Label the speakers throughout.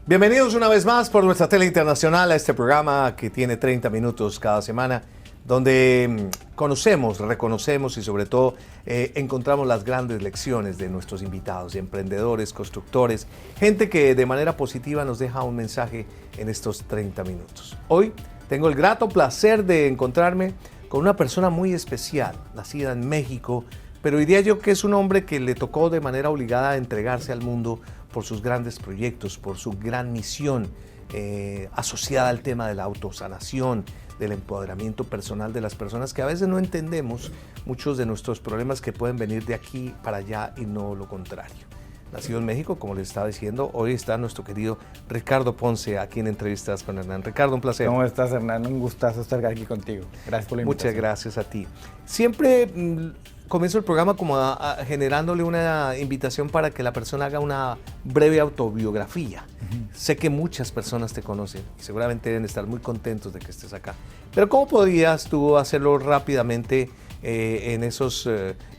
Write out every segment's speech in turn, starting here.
Speaker 1: Bienvenidos una vez más por nuestra tele internacional a este programa que tiene 30 minutos cada semana, donde conocemos, reconocemos y sobre todo encontramos las grandes lecciones de nuestros invitados, emprendedores, constructores, gente que de manera positiva nos deja un mensaje en estos 30 minutos. Hoy tengo el grato placer de encontrarme con una persona muy especial, nacida en México, pero diría yo que es un hombre que le tocó de manera obligada a entregarse al mundo por sus grandes proyectos, por su gran misión asociada al tema de la autosanación, del empoderamiento personal de las personas, que a veces no entendemos muchos de nuestros problemas que pueden venir de aquí para allá y no lo contrario. Nacido en México, como les estaba diciendo, hoy está nuestro querido Ricardo Ponce aquí en Entrevistas con Hernán. Ricardo, un placer.
Speaker 2: ¿Cómo estás, Hernán? Un gustazo estar aquí contigo. Gracias por la invitación.
Speaker 1: Muchas gracias a ti. Siempre comienzo el programa como generándole una invitación para que la persona haga una breve autobiografía. Sé que muchas personas te conocen y seguramente deben estar muy contentos de que estés acá. Pero ¿cómo podrías tú hacerlo rápidamente en esos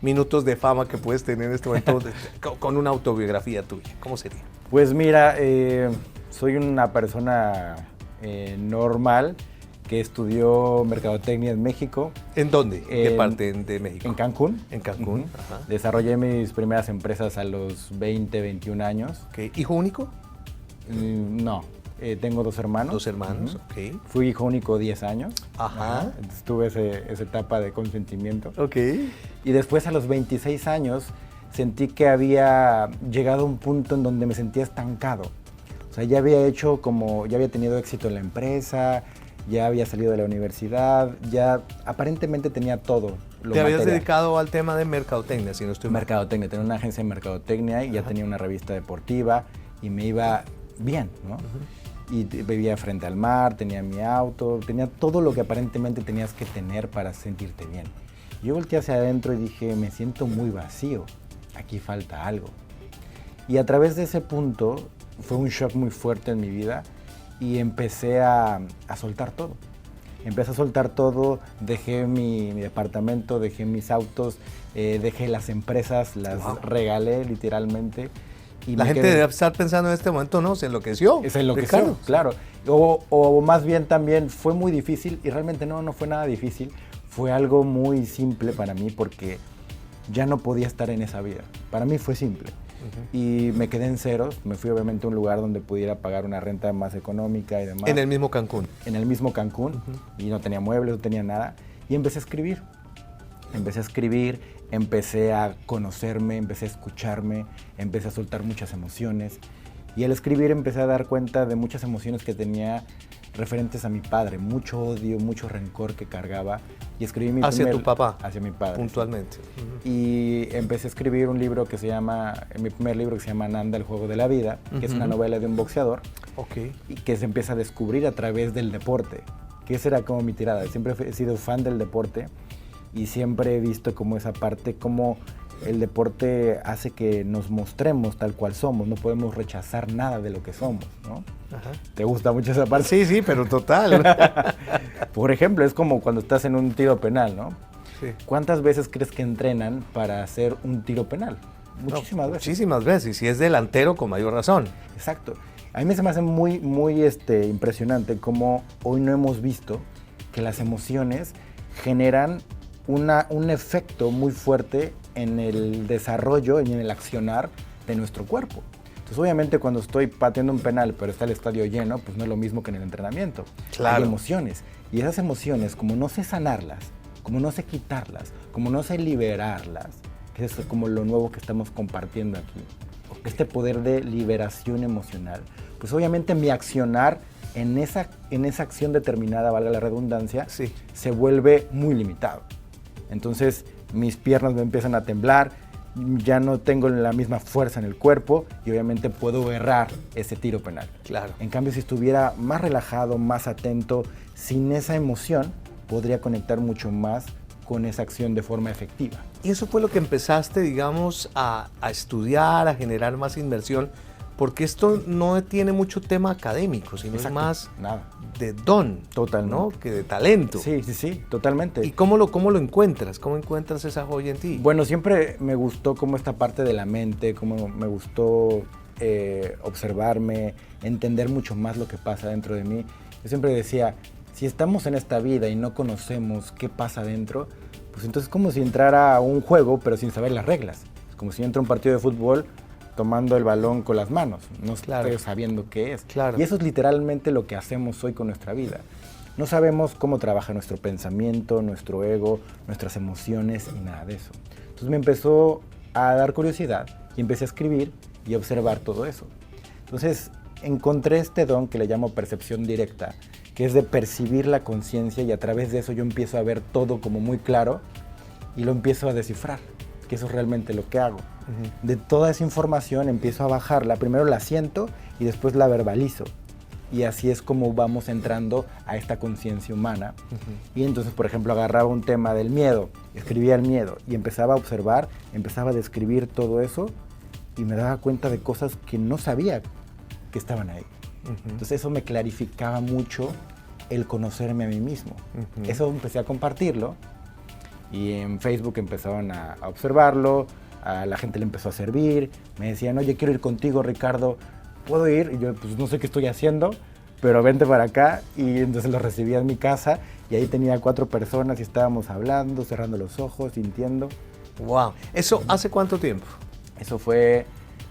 Speaker 1: minutos de fama que puedes tener en este momento con una autobiografía tuya? ¿Cómo sería?
Speaker 2: Pues mira, soy una persona normal que estudió mercadotecnia en México.
Speaker 1: ¿En dónde? ¿Qué parte de México?
Speaker 2: En Cancún.
Speaker 1: En Cancún. Ajá.
Speaker 2: Desarrollé mis primeras empresas a los 20, 21 años.
Speaker 1: Okay. ¿Hijo único?
Speaker 2: No, tengo dos hermanos.
Speaker 1: Dos hermanos, ok.
Speaker 2: Fui hijo único 10 años.
Speaker 1: Ajá.
Speaker 2: Entonces tuve esa etapa de consentimiento.
Speaker 1: Ok.
Speaker 2: Y después a los 26 años sentí que había llegado a un punto en donde me sentía estancado. O sea, ya había tenido éxito en la empresa, ya había salido de la universidad, ya aparentemente tenía todo.
Speaker 1: ¿Te habías dedicado al tema de mercadotecnia, si no estoy mal?
Speaker 2: Mercadotecnia, tenía una agencia de mercadotecnia y ya tenía una revista deportiva y me iba bien, ¿no? Y vivía frente al mar, tenía mi auto, tenía todo lo que aparentemente tenías que tener para sentirte bien. Yo volteé hacia adentro y dije, me siento muy vacío, aquí falta algo. Y a través de ese punto fue un shock muy fuerte en mi vida y empecé a soltar todo. Empecé a soltar todo, dejé mi departamento, dejé mis autos, dejé las empresas, las regalé literalmente. Y
Speaker 1: la gente debe estar pensando en este momento, ¿no? Se enloqueció.
Speaker 2: Se enloqueció, Ricardo. Claro. O más bien también fue muy difícil y realmente no fue nada difícil. Fue algo muy simple para mí porque ya no podía estar en esa vida. Para mí fue simple. Y me quedé en ceros, me fui obviamente a un lugar donde pudiera pagar una renta más económica y demás.
Speaker 1: ¿En el mismo Cancún?
Speaker 2: En el mismo Cancún, y no tenía muebles, no tenía nada, y empecé a escribir. Empecé a conocerme, empecé a escucharme, empecé a soltar muchas emociones, y al escribir empecé a dar cuenta de muchas emociones que tenía referentes a mi padre, mucho odio, mucho rencor que cargaba, y escribí
Speaker 1: ¿Hacia tu papá?
Speaker 2: Hacia mi padre.
Speaker 1: Puntualmente.
Speaker 2: Sí. Y empecé a escribir un libro mi primer libro que se llama Nanda, el juego de la vida, que es una novela de un boxeador, y que se empieza a descubrir a través del deporte, que esa era como mi tirada. Siempre he sido fan del deporte y siempre he visto como esa parte, como el deporte hace que nos mostremos tal cual somos, no podemos rechazar nada de lo que somos, ¿no? Ajá. ¿Te gusta mucho esa parte?
Speaker 1: Sí, pero total.
Speaker 2: Por ejemplo, es como cuando estás en un tiro penal, ¿no?
Speaker 1: Sí.
Speaker 2: ¿Cuántas veces crees que entrenan para hacer un tiro penal? Muchísimas veces.
Speaker 1: Muchísimas veces, y si es delantero, con mayor razón.
Speaker 2: Exacto. A mí se me hace muy impresionante cómo hoy no hemos visto que las emociones generan un efecto muy fuerte en el desarrollo y en el accionar de nuestro cuerpo. Entonces, obviamente, cuando estoy pateando un penal, pero está el estadio lleno, pues no es lo mismo que en el entrenamiento.
Speaker 1: Claro.
Speaker 2: Hay emociones. Y esas emociones, como no sé sanarlas, como no sé quitarlas, como no sé liberarlas, que es como lo nuevo que estamos compartiendo aquí, este poder de liberación emocional, pues obviamente mi accionar en esa acción determinada, valga la redundancia,
Speaker 1: sí,
Speaker 2: se vuelve muy limitado. Entonces mis piernas me empiezan a temblar, ya no tengo la misma fuerza en el cuerpo y obviamente puedo errar ese tiro penal.
Speaker 1: Claro.
Speaker 2: En cambio, si estuviera más relajado, más atento, sin esa emoción, podría conectar mucho más con esa acción de forma efectiva.
Speaker 1: Y eso fue lo que empezaste, digamos, a estudiar, a generar más inmersión, porque esto no tiene mucho tema académico, sino es más de don,
Speaker 2: totalmente,
Speaker 1: ¿no? Que de talento.
Speaker 2: Sí, totalmente.
Speaker 1: ¿Y cómo lo encuentras? ¿Cómo encuentras esa joya en ti?
Speaker 2: Bueno, siempre me gustó como esta parte de la mente, como me gustó observarme, entender mucho más lo que pasa dentro de mí. Yo siempre decía, si estamos en esta vida y no conocemos qué pasa dentro, pues entonces es como si entrara a un juego pero sin saber las reglas. Es como si entra a un partido de fútbol tomando el balón con las manos, no estoy sabiendo qué es.
Speaker 1: Claro.
Speaker 2: Y eso es literalmente lo que hacemos hoy con nuestra vida. No sabemos cómo trabaja nuestro pensamiento, nuestro ego, nuestras emociones y nada de eso. Entonces me empezó a dar curiosidad y empecé a escribir y a observar todo eso. Entonces encontré este don que le llamo percepción directa, que es de percibir la conciencia, y a través de eso yo empiezo a ver todo como muy claro y lo empiezo a descifrar, que eso es realmente lo que hago. De toda esa información empiezo a bajarla, primero la siento y después la verbalizo. Y así es como vamos entrando a esta conciencia humana. Y entonces, por ejemplo, agarraba un tema del miedo, escribía el miedo y empezaba a observar, empezaba a describir todo eso y me daba cuenta de cosas que no sabía que estaban ahí. Entonces eso me clarificaba mucho el conocerme a mí mismo. Eso empecé a compartirlo y en Facebook empezaron a observarlo, a la gente le empezó a servir, me decían, oye, quiero ir contigo, Ricardo, ¿puedo ir? Y yo, pues no sé qué estoy haciendo, pero vente para acá. Y entonces lo recibí en mi casa y ahí tenía 4 personas y estábamos hablando, cerrando los ojos, sintiendo.
Speaker 1: Wow. ¿Eso hace cuánto tiempo?
Speaker 2: Eso fue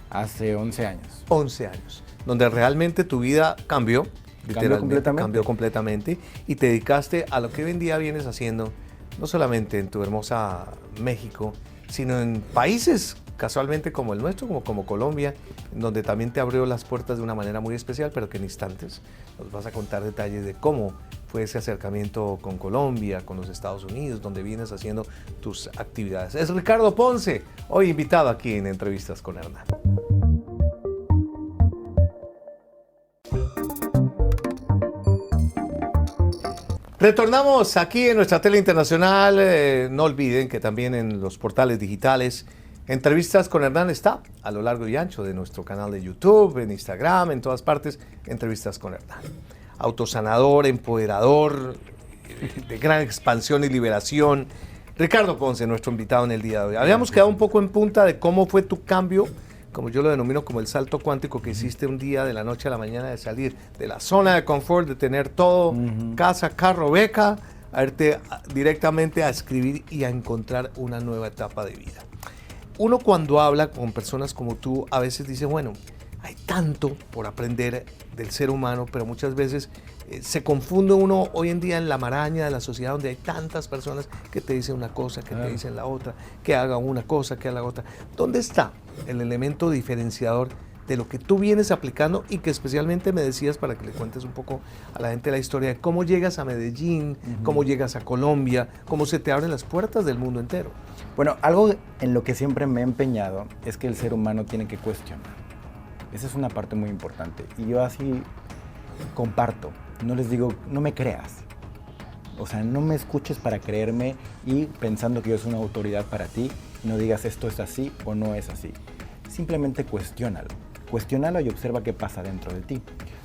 Speaker 2: hace 11 años.
Speaker 1: 11 años, donde realmente tu vida cambió, cambió completamente y te dedicaste a lo que hoy en día vienes haciendo, no solamente en tu hermosa México, sino en países casualmente como el nuestro, como Colombia, donde también te abrió las puertas de una manera muy especial, pero que en instantes nos vas a contar detalles de cómo fue ese acercamiento con Colombia, con los Estados Unidos, donde vienes haciendo tus actividades. Es Ricardo Ponce, hoy invitado aquí en Entrevistas con Hernán. Retornamos aquí en nuestra tele internacional. No olviden que también en los portales digitales Entrevistas con Hernán está a lo largo y ancho de nuestro canal de YouTube, en Instagram, en todas partes. Entrevistas con Hernán. Autosanador, empoderador, de gran expansión y liberación. Ricardo Ponce, nuestro invitado en el día de hoy. Habíamos quedado un poco en punta de cómo fue tu cambio, como yo lo denomino como el salto cuántico que hiciste un día de la noche a la mañana, de salir de la zona de confort, de tener todo, casa, carro, beca, a irte directamente a escribir y a encontrar una nueva etapa de vida. Uno cuando habla con personas como tú, a veces dice, bueno, hay tanto por aprender del ser humano, pero muchas veces se confunde uno hoy en día en la maraña de la sociedad, donde hay tantas personas que te dicen una cosa, que te dicen la otra, que haga una cosa, que haga otra. ¿Dónde está el elemento diferenciador de lo que tú vienes aplicando y que especialmente me decías, para que le cuentes un poco a la gente la historia de cómo llegas a Medellín, cómo llegas a Colombia, cómo se te abren las puertas del mundo entero?
Speaker 2: Bueno, algo en lo que siempre me he empeñado es que el ser humano tiene que cuestionar. Esa es una parte muy importante. Y yo así comparto. No les digo, no me creas. O sea, no me escuches para creerme y pensando que yo soy una autoridad para ti, no digas esto es así o no es así. Simplemente cuestiónalo. Cuestiónalo y observa qué pasa dentro de ti.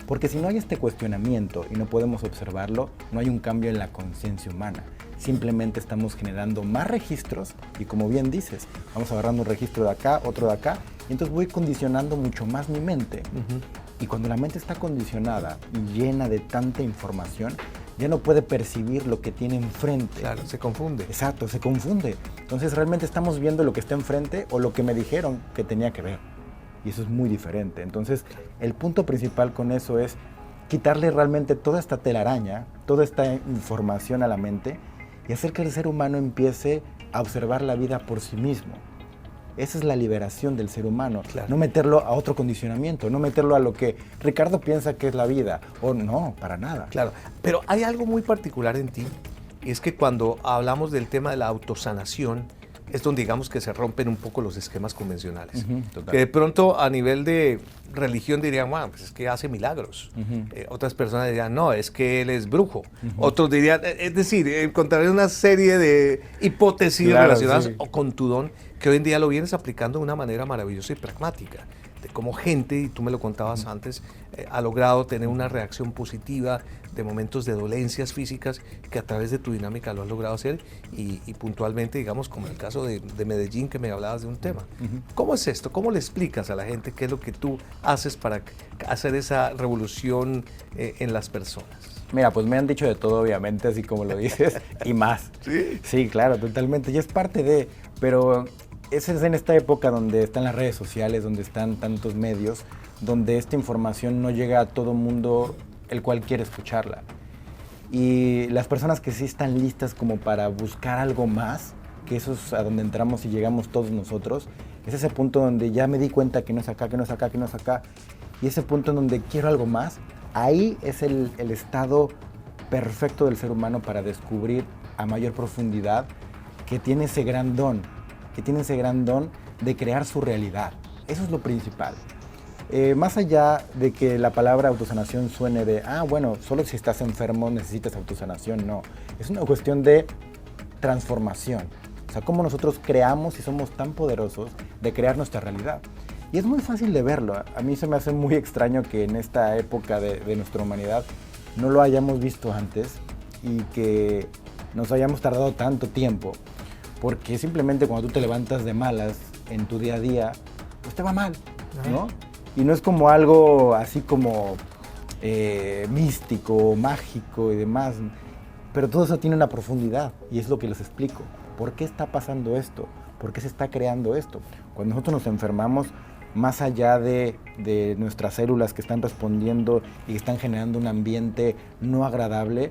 Speaker 2: Porque si no hay este cuestionamiento y no podemos observarlo, no hay un cambio en la conciencia humana. Simplemente estamos generando más registros y, como bien dices, vamos agarrando un registro de acá, otro de acá, y entonces voy condicionando mucho más mi mente. Y cuando la mente está condicionada y llena de tanta información, ya no puede percibir lo que tiene enfrente.
Speaker 1: Claro, se confunde.
Speaker 2: Exacto, se confunde. Entonces realmente estamos viendo lo que está enfrente o lo que me dijeron que tenía que ver. Y eso es muy diferente. Entonces, el punto principal con eso es quitarle realmente toda esta telaraña, toda esta información a la mente y hacer que el ser humano empiece a observar la vida por sí mismo. Esa es la liberación del ser humano. Claro. No meterlo a otro condicionamiento, no meterlo a lo que Ricardo piensa que es la vida. O no, para nada.
Speaker 1: Claro, pero hay algo muy particular en ti, y es que cuando hablamos del tema de la autosanación, es donde digamos que se rompen un poco los esquemas convencionales. Que de pronto a nivel de religión dirían, bueno, pues es que hace milagros. Otras personas dirían, no, es que él es brujo. Otros dirían, es decir, encontraré una serie de hipótesis relacionadas con tu don que hoy en día lo vienes aplicando de una manera maravillosa y pragmática, de cómo gente, y tú me lo contabas antes, ha logrado tener una reacción positiva de momentos de dolencias físicas que a través de tu dinámica lo has logrado hacer y puntualmente, digamos, como en el caso de Medellín, que me hablabas de un tema. ¿Cómo es esto? ¿Cómo le explicas a la gente qué es lo que tú haces para hacer esa revolución en las personas?
Speaker 2: Mira, pues me han dicho de todo, obviamente, así como lo dices, y más.
Speaker 1: ¿Sí?
Speaker 2: Sí, claro, totalmente. Y es parte de, pero es en esta época donde están las redes sociales, donde están tantos medios, donde esta información no llega a todo mundo el cual quiere escucharla. Y las personas que sí están listas como para buscar algo más, que eso es a donde entramos y llegamos todos nosotros, es ese punto donde ya me di cuenta que no es acá, que no es acá, que no es acá, y ese punto en donde quiero algo más, ahí es el estado perfecto del ser humano para descubrir a mayor profundidad que tiene ese gran don, de crear su realidad. Eso es lo principal. Más allá de que la palabra autosanación suene de, bueno, solo si estás enfermo necesitas autosanación, no. Es una cuestión de transformación. O sea, cómo nosotros creamos y somos tan poderosos de crear nuestra realidad. Y es muy fácil de verlo. A mí se me hace muy extraño que en esta época de nuestra humanidad no lo hayamos visto antes y que nos hayamos tardado tanto tiempo. Porque simplemente cuando tú te levantas de malas en tu día a día, pues te va mal, ¿no? Y no es como algo así como místico, mágico y demás, pero todo eso tiene una profundidad y es lo que les explico. ¿Por qué está pasando esto? ¿Por qué se está creando esto? Cuando nosotros nos enfermamos, más allá de nuestras células que están respondiendo y que están generando un ambiente no agradable,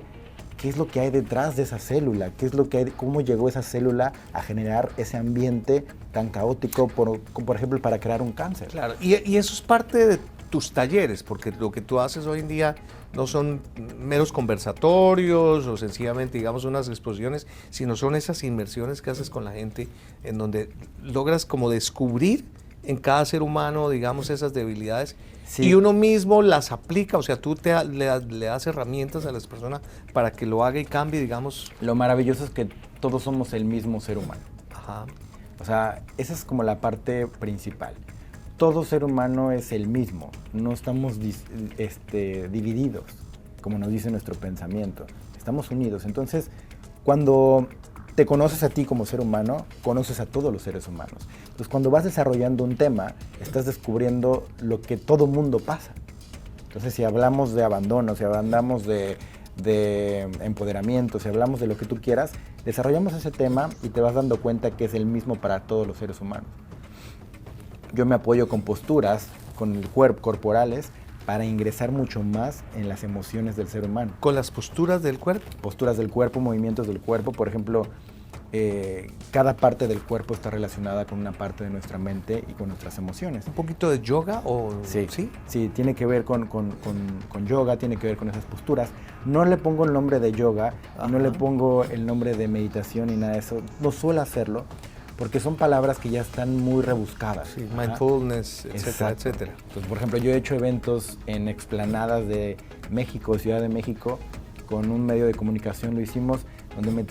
Speaker 2: ¿qué es lo que hay detrás de esa célula? ¿Qué es lo que hay, cómo llegó esa célula a generar ese ambiente tan caótico, por ejemplo, para crear un cáncer?
Speaker 1: Claro, y eso es parte de tus talleres, porque lo que tú haces hoy en día no son meros conversatorios o sencillamente, digamos, unas exposiciones, sino son esas inmersiones que haces con la gente en donde logras como descubrir en cada ser humano, digamos, esas debilidades. Sí. Y uno mismo las aplica, o sea, tú le das herramientas a las personas para que lo haga y cambie, digamos.
Speaker 2: Lo maravilloso es que todos somos el mismo ser humano.
Speaker 1: Ajá.
Speaker 2: O sea, esa es como la parte principal. Todo ser humano es el mismo, no estamos divididos, como nos dice nuestro pensamiento. Estamos unidos. Entonces, cuando te conoces a ti como ser humano, conoces a todos los seres humanos. Entonces, cuando vas desarrollando un tema, estás descubriendo lo que todo mundo pasa. Entonces, si hablamos de abandono, si hablamos de empoderamiento, si hablamos de lo que tú quieras, desarrollamos ese tema y te vas dando cuenta que es el mismo para todos los seres humanos. Yo me apoyo con posturas, con el cuerpo, corporales, para ingresar mucho más en las emociones del ser humano.
Speaker 1: ¿Con las posturas del cuerpo?
Speaker 2: Posturas del cuerpo, movimientos del cuerpo. Por ejemplo, cada parte del cuerpo está relacionada con una parte de nuestra mente y con nuestras emociones.
Speaker 1: ¿Un poquito de yoga o...?
Speaker 2: Sí, tiene que ver con yoga, tiene que ver con esas posturas. No le pongo el nombre de yoga, no le pongo el nombre de meditación ni nada de eso. No suelo hacerlo, porque son palabras que ya están muy rebuscadas.
Speaker 1: Sí, mindfulness, etcétera, etcétera.
Speaker 2: Entonces, por ejemplo, yo he hecho eventos en explanadas de México, Ciudad de México, con un medio de comunicación, lo hicimos, donde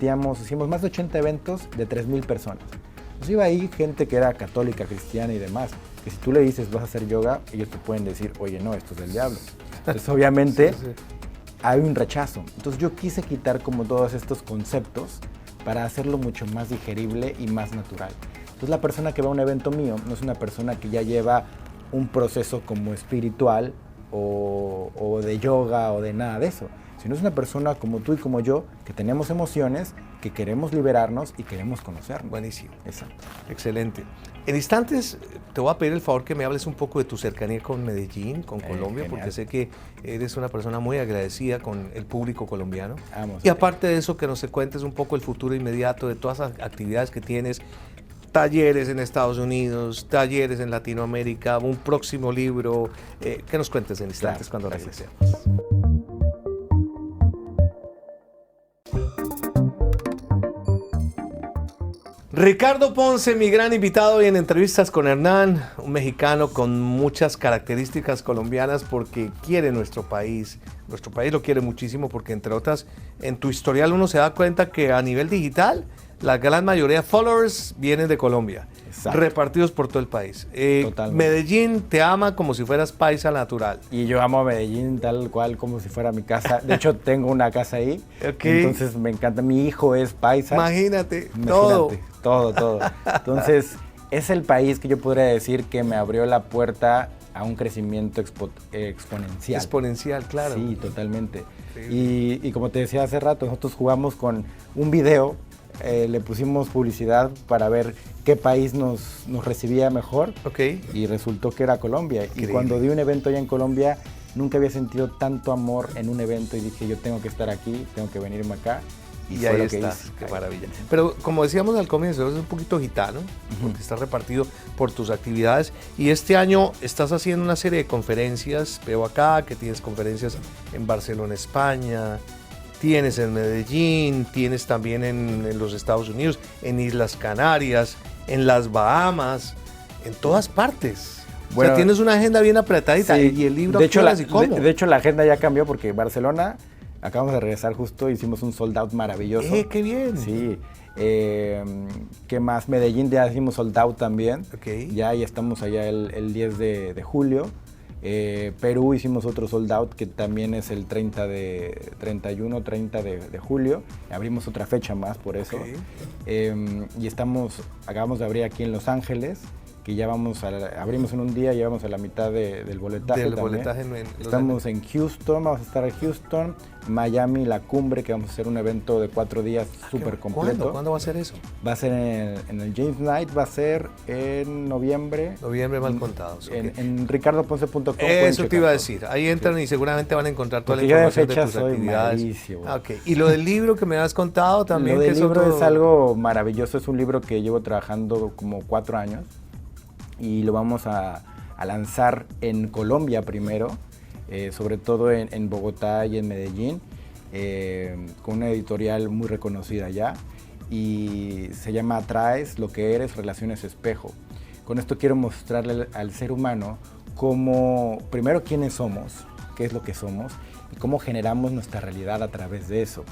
Speaker 2: hicimos más de 80 eventos de 3,000 personas. Entonces iba ahí gente que era católica, cristiana y demás, que si tú le dices vas a hacer yoga, ellos te pueden decir, oye, no, esto es del diablo. Entonces, obviamente, sí. Hay un rechazo. Entonces yo quise quitar como todos estos conceptos para hacerlo mucho más digerible y más natural. Entonces la persona que va a un evento mío no es una persona que ya lleva un proceso como espiritual o de yoga o de nada de eso, sino es una persona como tú y como yo que tenemos emociones, que queremos liberarnos y queremos conocernos.
Speaker 1: Buenísimo.
Speaker 2: Exacto.
Speaker 1: Excelente. En instantes te voy a pedir el favor que me hables un poco de tu cercanía con Medellín, con Colombia,
Speaker 2: genial.
Speaker 1: Porque sé que eres una persona muy agradecida con el público colombiano.
Speaker 2: Vamos,
Speaker 1: y aparte de eso, que nos cuentes un poco el futuro inmediato de todas las actividades que tienes, talleres en Estados Unidos, talleres en Latinoamérica, un próximo libro, que nos cuentes en instantes cuando regresemos. Ricardo Ponce, mi gran invitado hoy en Entrevistas con Hernán, un mexicano con muchas características colombianas porque quiere nuestro país lo quiere muchísimo porque entre otras en tu historial uno se da cuenta que a nivel digital la gran mayoría de followers vienen de Colombia,
Speaker 2: Exacto.
Speaker 1: repartidos por todo el país.
Speaker 2: Totalmente.
Speaker 1: Medellín te ama como si fueras paisa natural.
Speaker 2: Y yo amo a Medellín tal cual como si fuera mi casa. De hecho, tengo una casa ahí.
Speaker 1: Ok.
Speaker 2: Entonces me encanta. Mi hijo es paisa.
Speaker 1: Imagínate, todo.
Speaker 2: Todo. Entonces, es el país que yo podría decir que me abrió la puerta a un crecimiento exponencial.
Speaker 1: Exponencial, claro.
Speaker 2: Sí, totalmente.
Speaker 1: Sí.
Speaker 2: Y como te decía hace rato, nosotros jugamos con un video, le pusimos publicidad para ver qué país nos recibía mejor.
Speaker 1: Ok.
Speaker 2: Y resultó que era Colombia.
Speaker 1: Increíble.
Speaker 2: Y cuando di un evento allá en Colombia, nunca había sentido tanto amor en un evento y dije, yo tengo que estar aquí, tengo que venirme acá.
Speaker 1: Y
Speaker 2: fue
Speaker 1: ahí
Speaker 2: lo que
Speaker 1: estás,
Speaker 2: hice.
Speaker 1: qué maravilla. Pero como decíamos al comienzo, eres un poquito gitano, porque estás repartido por tus actividades. Y este año estás haciendo una serie de conferencias. Veo acá que tienes conferencias en Barcelona, España, tienes en Medellín, tienes también en los Estados Unidos, en Islas Canarias, en las Bahamas, en todas partes. O sea, tienes una agenda bien apretadita.
Speaker 2: Sí.
Speaker 1: Y el libro,
Speaker 2: de hecho,
Speaker 1: ¿y cómo?
Speaker 2: de hecho, la agenda ya cambió porque Barcelona, acabamos de regresar justo, hicimos un sold out maravilloso.
Speaker 1: ¡Qué bien!
Speaker 2: Sí. ¿Qué más? Medellín ya hicimos sold out también.
Speaker 1: Ok.
Speaker 2: Ya estamos allá el 10 de julio. Perú hicimos otro sold out que también es el 30 de julio. Abrimos otra fecha más por eso.
Speaker 1: Ok.
Speaker 2: Y acabamos de abrir aquí en Los Ángeles, que ya abrimos en un día, ya vamos a la mitad del boletaje.
Speaker 1: Del
Speaker 2: también.
Speaker 1: boletaje en Los
Speaker 2: Estamos
Speaker 1: Ángeles.
Speaker 2: en Houston, vamos a estar en Houston, Miami, La Cumbre, que vamos a hacer un evento de 4 días súper completo.
Speaker 1: ¿Cuándo va a ser eso?
Speaker 2: Va a ser en el James Night, va a ser en noviembre.
Speaker 1: Noviembre mal contados. Ok.
Speaker 2: En ricardoponce.com.
Speaker 1: Eso te iba a decir. Ahí entran y seguramente van a encontrar toda
Speaker 2: Porque
Speaker 1: la
Speaker 2: yo de
Speaker 1: información de
Speaker 2: fecha
Speaker 1: tus
Speaker 2: soy
Speaker 1: actividades.
Speaker 2: malísimo.
Speaker 1: Ok. Y lo del libro que me has contado también.
Speaker 2: Lo
Speaker 1: que
Speaker 2: del libro
Speaker 1: otro-
Speaker 2: es algo maravilloso, es un libro que llevo trabajando como 4 años y lo vamos a lanzar en Colombia primero, sobre todo en Bogotá y en Medellín, con una editorial muy reconocida allá, y se llama Atraes lo que eres, Relaciones Espejo. Con esto quiero mostrarle al ser humano primero quiénes somos, qué es lo que somos y cómo generamos nuestra realidad a través de eso,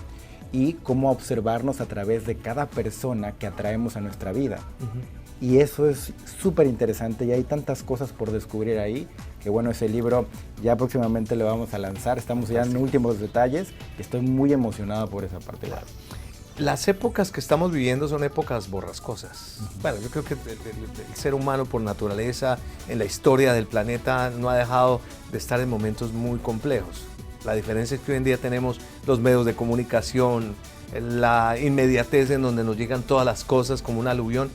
Speaker 2: y cómo observarnos a través de cada persona que atraemos a nuestra vida. Y eso es súper interesante y hay tantas cosas por descubrir ahí, que bueno, ese libro ya próximamente lo vamos a lanzar, estamos ya en últimos detalles, estoy muy emocionado por esa parte.
Speaker 1: Claro. Las épocas que estamos viviendo son épocas borrascosas. Bueno, yo creo que el ser humano por naturaleza en la historia del planeta no ha dejado de estar en momentos muy complejos. La diferencia es que hoy en día tenemos los medios de comunicación, la inmediatez en donde nos llegan todas las cosas como un aluvión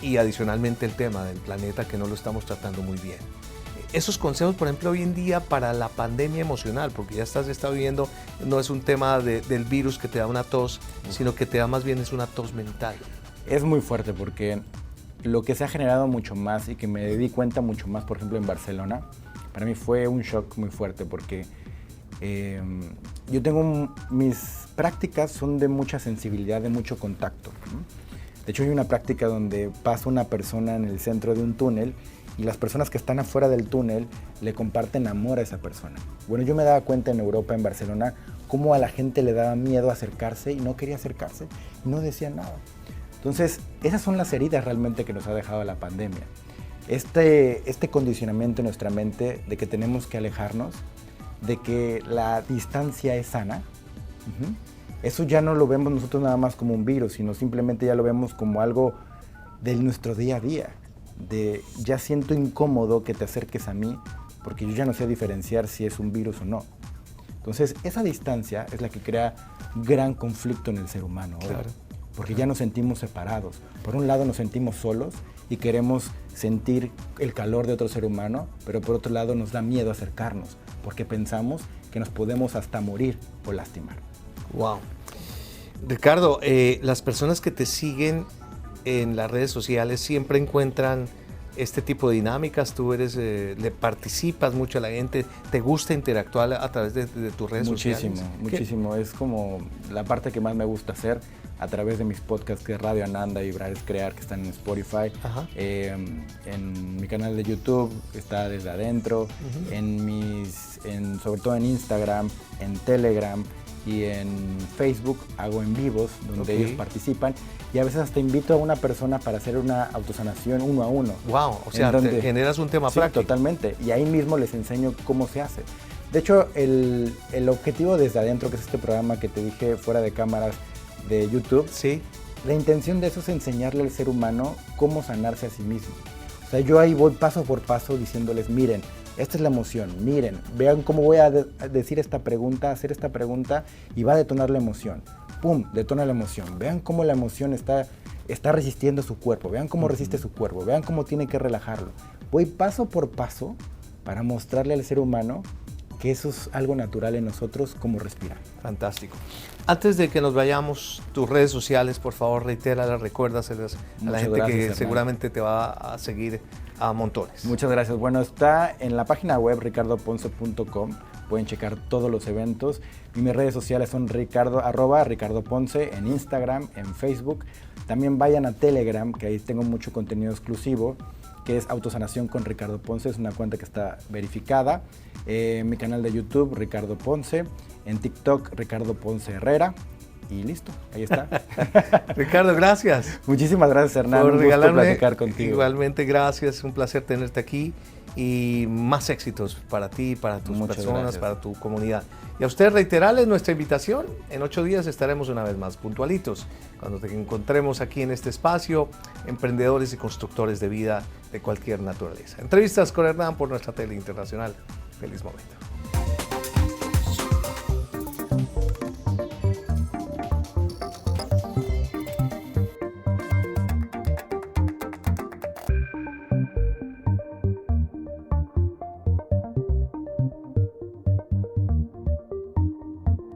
Speaker 1: y adicionalmente el tema del planeta que no lo estamos tratando muy bien. Esos consejos, por ejemplo, hoy en día para la pandemia emocional, porque ya está viviendo, no es un tema del virus que te da una tos, sino que te da más bien es una tos mental.
Speaker 2: Es muy fuerte porque lo que se ha generado mucho más y que me di cuenta mucho más, por ejemplo, en Barcelona, para mí fue un shock muy fuerte porque yo tengo mis prácticas son de mucha sensibilidad, de mucho contacto, ¿no? De hecho, hay una práctica donde pasa una persona en el centro de un túnel y las personas que están afuera del túnel le comparten amor a esa persona. Bueno, yo me daba cuenta en Europa, en Barcelona, cómo a la gente le daba miedo acercarse y no quería acercarse y no decía nada. Entonces, esas son las heridas realmente que nos ha dejado la pandemia. Este condicionamiento en nuestra mente de que tenemos que alejarnos, de que la distancia es sana. Eso ya no lo vemos nosotros nada más como un virus, sino simplemente ya lo vemos como algo de nuestro día a día. Ya siento incómodo que te acerques a mí porque yo ya no sé diferenciar si es un virus o no. Entonces, esa distancia es la que crea gran conflicto en el ser humano hoy,
Speaker 1: Claro.
Speaker 2: porque ya nos sentimos separados. Por un lado nos sentimos solos y queremos sentir el calor de otro ser humano, pero por otro lado nos da miedo acercarnos porque pensamos que nos podemos hasta morir o lastimar.
Speaker 1: Wow. Ricardo, las personas que te siguen en las redes sociales siempre encuentran este tipo de dinámicas. Tú le participas mucho a la gente, te gusta interactuar a través de tus redes sociales.
Speaker 2: Muchísimo. Es como la parte que más me gusta hacer a través de mis podcasts, que es Radio Ananda y Vibrar es Crear, que están en Spotify. En mi canal de YouTube está Desde Adentro, sobre todo en Instagram, en Telegram y en Facebook hago en vivos donde
Speaker 1: Ok.
Speaker 2: ellos participan y a veces hasta invito a una persona para hacer una autosanación 1 a 1.
Speaker 1: Wow, o sea, te generas un tema
Speaker 2: Sí,
Speaker 1: práctico.
Speaker 2: totalmente. Y ahí mismo les enseño cómo se hace. De hecho, el objetivo desde adentro, que es este programa que te dije fuera de cámaras de YouTube,
Speaker 1: Sí,
Speaker 2: la intención de eso es enseñarle al ser humano cómo sanarse a sí mismo. O sea, yo ahí voy paso por paso diciéndoles, miren, esta es la emoción, miren, vean cómo voy a decir esta pregunta, hacer esta pregunta y va a detonar la emoción. ¡Pum! Detona la emoción. Vean cómo la emoción está resistiendo su cuerpo, vean cómo resiste su cuerpo, vean cómo tiene que relajarlo. Voy paso por paso para mostrarle al ser humano que eso es algo natural en nosotros, como respirar.
Speaker 1: fantástico. Antes de que nos vayamos, tus redes sociales, por favor, reitéralas, recuérdaselas a la
Speaker 2: Muchas
Speaker 1: gente
Speaker 2: gracias,
Speaker 1: que
Speaker 2: Hernán.
Speaker 1: seguramente te va a seguir a montones.
Speaker 2: Muchas gracias. Bueno, está en la página web ricardoponce.com. Pueden checar todos los eventos. Y mis redes sociales son @Ricardo Ponce en Instagram, en Facebook. También vayan a Telegram, que ahí tengo mucho contenido exclusivo, que es Autosanación con Ricardo Ponce. Es una cuenta que está verificada. Mi canal de YouTube, Ricardo Ponce. En TikTok, Ricardo Ponce Herrera. Y listo, ahí está.
Speaker 1: Ricardo, gracias
Speaker 2: Muchísimas gracias, Hernán.
Speaker 1: por
Speaker 2: Un gusto
Speaker 1: regalarme.
Speaker 2: platicar contigo.
Speaker 1: Igualmente, gracias. Un placer tenerte aquí y más éxitos para ti, para tus
Speaker 2: Muchas
Speaker 1: personas,
Speaker 2: gracias.
Speaker 1: para tu comunidad. Y a usted reiterarles nuestra invitación. En 8 días estaremos una vez más puntualitos cuando te encontremos aquí en este espacio, emprendedores y constructores de vida de cualquier naturaleza. Entrevistas con Hernán por nuestra tele internacional. Feliz momento.